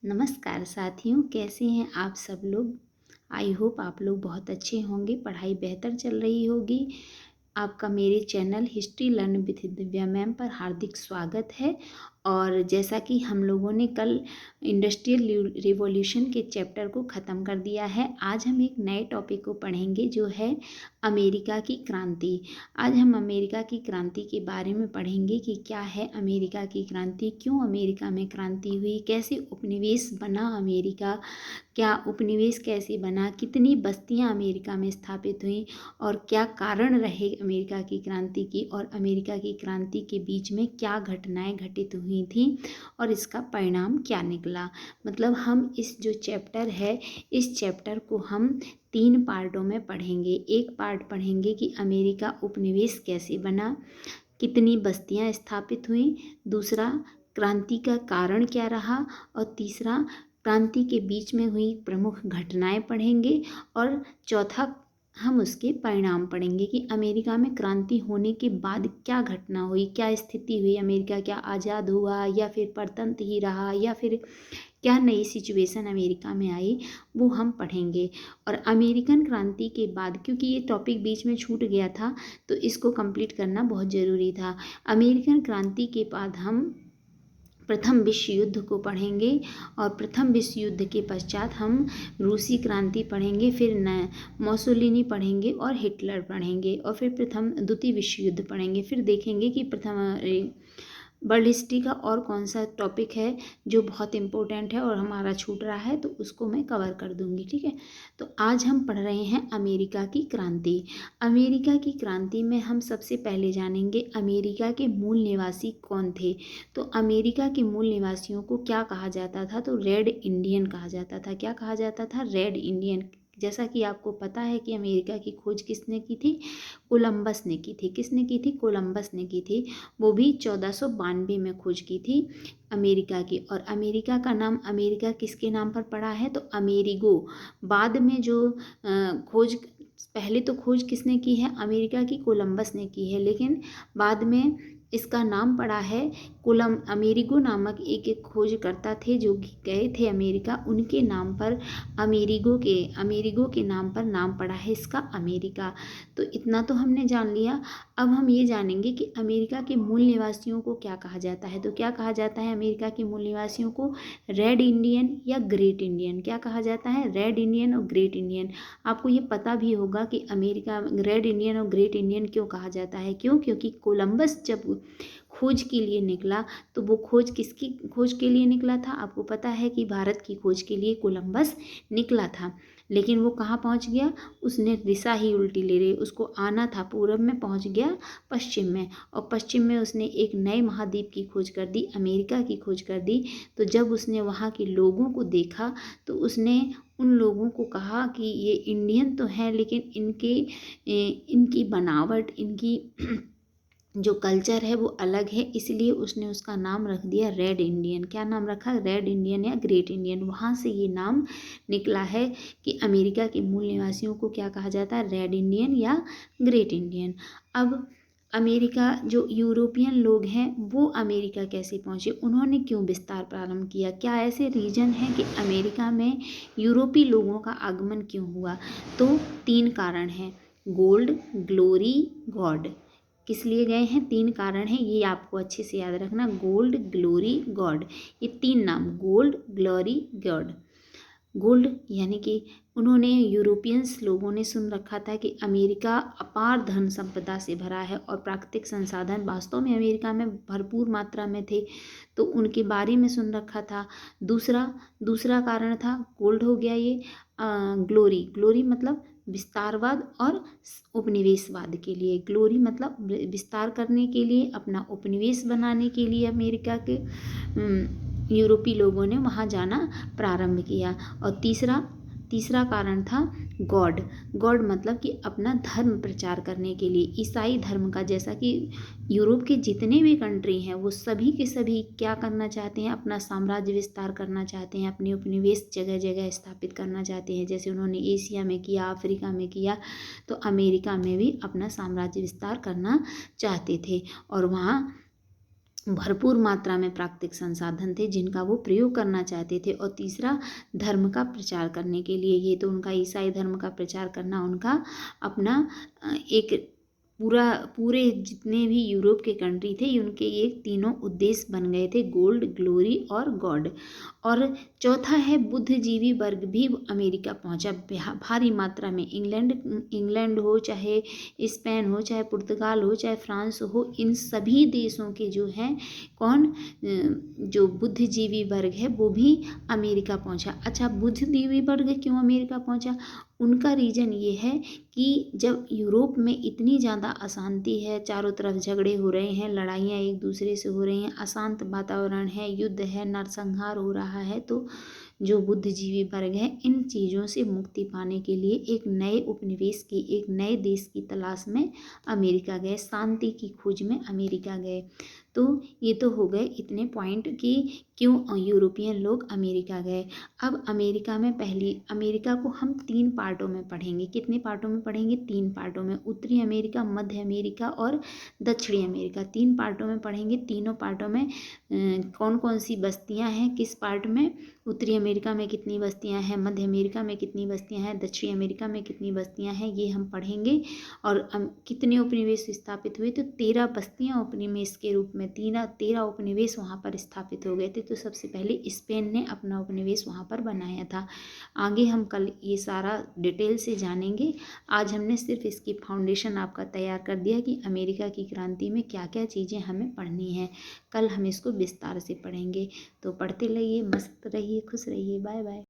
नमस्कार साथियों, कैसे हैं आप सब लोग। आई होप आप लोग बहुत अच्छे होंगे, पढ़ाई बेहतर चल रही होगी। आपका मेरे channel history learn with Divya ma'am पर हार्दिक स्वागत है। और जैसा कि हम लोगों ने कल इंडस्ट्रियल रिवॉल्यूशन के चैप्टर को ख़त्म कर दिया है, आज हम एक नए टॉपिक को पढ़ेंगे जो है अमेरिका की क्रांति। आज हम अमेरिका की क्रांति के बारे में पढ़ेंगे कि क्या है अमेरिका की क्रांति, क्यों अमेरिका में क्रांति हुई, कैसे उपनिवेश बना अमेरिका, क्या उपनिवेश कैसे बना, कितनी बस्तियां अमेरिका में स्थापित हुई और क्या कारण रहे अमेरिका की क्रांति की, और अमेरिका की क्रांति के बीच में क्या घटनाएं घटित हुई थी और इसका परिणाम क्या निकला। मतलब हम इस जो चैप्टर है, इस चैप्टर को हम 3 पार्टों में पढ़ेंगे। एक पार्ट पढ़ेंगे कि अमेरिका उपनिवेश कैसे बना, कितनी बस्तियां स्थापित हुई, दूसरा क्रांति का कारण क्या रहा, और तीसरा क्रांति के बीच में हुई प्रमुख घटनाएं पढ़ेंगे, और चौथा हम उसके परिणाम पढ़ेंगे कि अमेरिका में क्रांति होने के बाद क्या घटना हुई, क्या स्थिति हुई, अमेरिका क्या आज़ाद हुआ या फिर परतंत्र ही रहा, या फिर क्या नई सिचुएशन अमेरिका में आई, वो हम पढ़ेंगे। और अमेरिकन क्रांति के बाद, क्योंकि ये टॉपिक बीच में छूट गया था तो इसको कंप्लीट करना बहुत ज़रूरी था। अमेरिकन क्रांति के बाद हम प्रथम विश्व युद्ध को पढ़ेंगे, और प्रथम विश्व युद्ध के पश्चात हम रूसी क्रांति पढ़ेंगे, फिर मोसोलिनी पढ़ेंगे और हिटलर पढ़ेंगे, और फिर द्वितीय विश्व युद्ध पढ़ेंगे। फिर देखेंगे कि वर्ल्ड हिस्ट्री का और कौन सा टॉपिक है जो बहुत इम्पोर्टेंट है और हमारा छूट रहा है, तो उसको मैं कवर कर दूंगी। ठीक है, तो आज हम पढ़ रहे हैं अमेरिका की क्रांति। अमेरिका की क्रांति में हम सबसे पहले जानेंगे अमेरिका के मूल निवासी कौन थे। तो अमेरिका के मूल निवासियों को क्या कहा जाता था, तो रेड इंडियन कहा जाता था। क्या कहा जाता था? Red Indian. जैसा कि आपको पता है कि अमेरिका की खोज किसने की थी? कोलंबस ने की थी। किसने की थी? कोलंबस ने की थी। वो भी 1492 में खोज की थी अमेरिका की। और अमेरिका का नाम अमेरिका किसके नाम पर पड़ा है? तो अमेरिगो। बाद में जो खोज, पहले तो खोज किसने की है? अमेरिका की कोलंबस ने की है, लेकिन बाद में इसका नाम पड़ा है अमेरिगो नामक एक खोजकर्ता थे जो गए थे अमेरिका, उनके नाम पर अमेरिगो के नाम पर नाम पड़ा है इसका अमेरिका। तो इतना तो हमने जान लिया। अब हम ये जानेंगे कि अमेरिका के मूल निवासियों को क्या कहा जाता है। तो क्या कहा जाता है अमेरिका के मूल निवासियों को? रेड इंडियन या ग्रेट इंडियन। क्या कहा जाता है? रेड इंडियन और ग्रेट इंडियन। आपको ये पता भी होगा कि अमेरिका रेड इंडियन और ग्रेट इंडियन क्यों कहा जाता है। क्यों? क्योंकि कोलंबस जब खोज के लिए निकला तो वो खोज किसकी खोज के लिए निकला था? आपको पता है कि भारत की खोज के लिए कोलंबस निकला था, लेकिन वो कहाँ पहुँच गया? उसने दिशा ही उल्टी ले रही, उसको आना था पूरब में, पहुँच गया पश्चिम में, और पश्चिम में उसने एक नए महाद्वीप की खोज कर दी, अमेरिका की खोज कर दी। तो जब उसने वहाँ के लोगों को देखा तो उसने उन लोगों को कहा कि ये इंडियन तो हैं, लेकिन इनकी बनावट, इनकी जो कल्चर है वो अलग है, इसलिए उसने उसका नाम रख दिया रेड इंडियन। क्या नाम रखा? रेड इंडियन या ग्रेट इंडियन। वहाँ से ये नाम निकला है कि अमेरिका के मूल निवासियों को क्या कहा जाता है? रेड इंडियन या ग्रेट इंडियन। अब अमेरिका, जो यूरोपियन लोग हैं वो अमेरिका कैसे पहुँचे, उन्होंने क्यों विस्तार प्रारंभ किया, क्या ऐसे रीजन हैं कि अमेरिका में यूरोपीय लोगों का आगमन क्यों हुआ? तो 3 कारण हैं: गोल्ड, ग्लोरी, गॉड। किस लिए गए हैं? 3 कारण हैं, ये आपको अच्छे से याद रखना। गोल्ड, ग्लोरी, गॉड, ये 3 नाम, गोल्ड, ग्लोरी, गॉड। गोल्ड यानी कि उन्होंने, यूरोपियंस लोगों ने सुन रखा था कि अमेरिका अपार धन संपदा से भरा है और प्राकृतिक संसाधन वास्तव में अमेरिका में भरपूर मात्रा में थे, तो उनके बारे में सुन रखा था। दूसरा कारण था, गोल्ड हो गया ये। ग्लोरी मतलब विस्तारवाद और उपनिवेशवाद के लिए। ग्लोरी मतलब विस्तार करने के लिए, अपना उपनिवेश बनाने के लिए अमेरिका के यूरोपीय लोगों ने वहाँ जाना प्रारंभ किया। और तीसरा कारण था गॉड। गॉड मतलब कि अपना धर्म प्रचार करने के लिए, ईसाई धर्म का। जैसा कि यूरोप के जितने भी कंट्री हैं वो सभी के सभी क्या करना चाहते हैं? अपना साम्राज्य विस्तार करना चाहते हैं, अपने उपनिवेश जगह जगह स्थापित करना चाहते हैं। जैसे उन्होंने एशिया में किया, अफ्रीका में किया, तो अमेरिका में भी अपना साम्राज्य विस्तार करना चाहते थे। और वहाँ भरपूर मात्रा में प्राकृतिक संसाधन थे जिनका वो प्रयोग करना चाहते थे। और तीसरा, धर्म का प्रचार करने के लिए, ये तो उनका ईसाई धर्म का प्रचार करना उनका अपना एक पूरे जितने भी यूरोप के कंट्री थे उनके ये तीनों उद्देश्य बन गए थे, गोल्ड, ग्लोरी और गॉड। और चौथा है, बुद्धिजीवी वर्ग भी अमेरिका पहुंचा भारी मात्रा में। इंग्लैंड हो, चाहे स्पेन हो, चाहे पुर्तगाल हो, चाहे फ्रांस हो, इन सभी देशों के जो हैं जो बुद्धिजीवी वर्ग है वो भी अमेरिका पहुंचा। अच्छा, बुद्धिजीवी वर्ग क्यों अमेरिका पहुंचा? उनका रीज़न ये है कि जब यूरोप में इतनी ज़्यादा अशांति है, चारों तरफ झगड़े हो रहे हैं, लड़ाइयाँ एक दूसरे से हो रही हैं, अशांत वातावरण है, युद्ध है, नरसंहार हो रहा है, तो जो बुद्धिजीवी वर्ग है इन चीज़ों से मुक्ति पाने के लिए एक नए उपनिवेश की, एक नए देश की तलाश में अमेरिका गए, शांति की खोज में अमेरिका गए। तो ये तो हो गए इतने पॉइंट कि क्यों यूरोपियन लोग अमेरिका गए। अब अमेरिका को हम 3 पार्टों में पढ़ेंगे। कितने पार्टों में पढ़ेंगे? 3 पार्टों में। उत्तरी अमेरिका, मध्य अमेरिका और दक्षिणी अमेरिका, 3 पार्टों में पढ़ेंगे। तीनों पार्टों में कौन कौन सी बस्तियां हैं, किस पार्ट में, उत्तरी अमेरिका में कितनी बस्तियां हैं, मध्य अमेरिका में कितनी बस्तियां हैं, दक्षिणी अमेरिका में कितनी बस्तियां हैं, ये हम पढ़ेंगे। और कितने उपनिवेश स्थापित हुए? तो 13 बस्तियां उपनिवेश के रूप में, 13 उपनिवेश वहाँ पर स्थापित हो गए थे। तो सबसे पहले स्पेन ने अपना उपनिवेश वहाँ पर बनाया था। आगे हम कल ये सारा डिटेल से जानेंगे। आज हमने सिर्फ इसकी फाउंडेशन आपका तैयार कर दिया कि अमेरिका की क्रांति में क्या क्या चीज़ें हमें पढ़नी है। कल हम इसको विस्तार से पढ़ेंगे। तो पढ़ते रहिए, मस्त रहिए, खुश रहिए। Bye bye.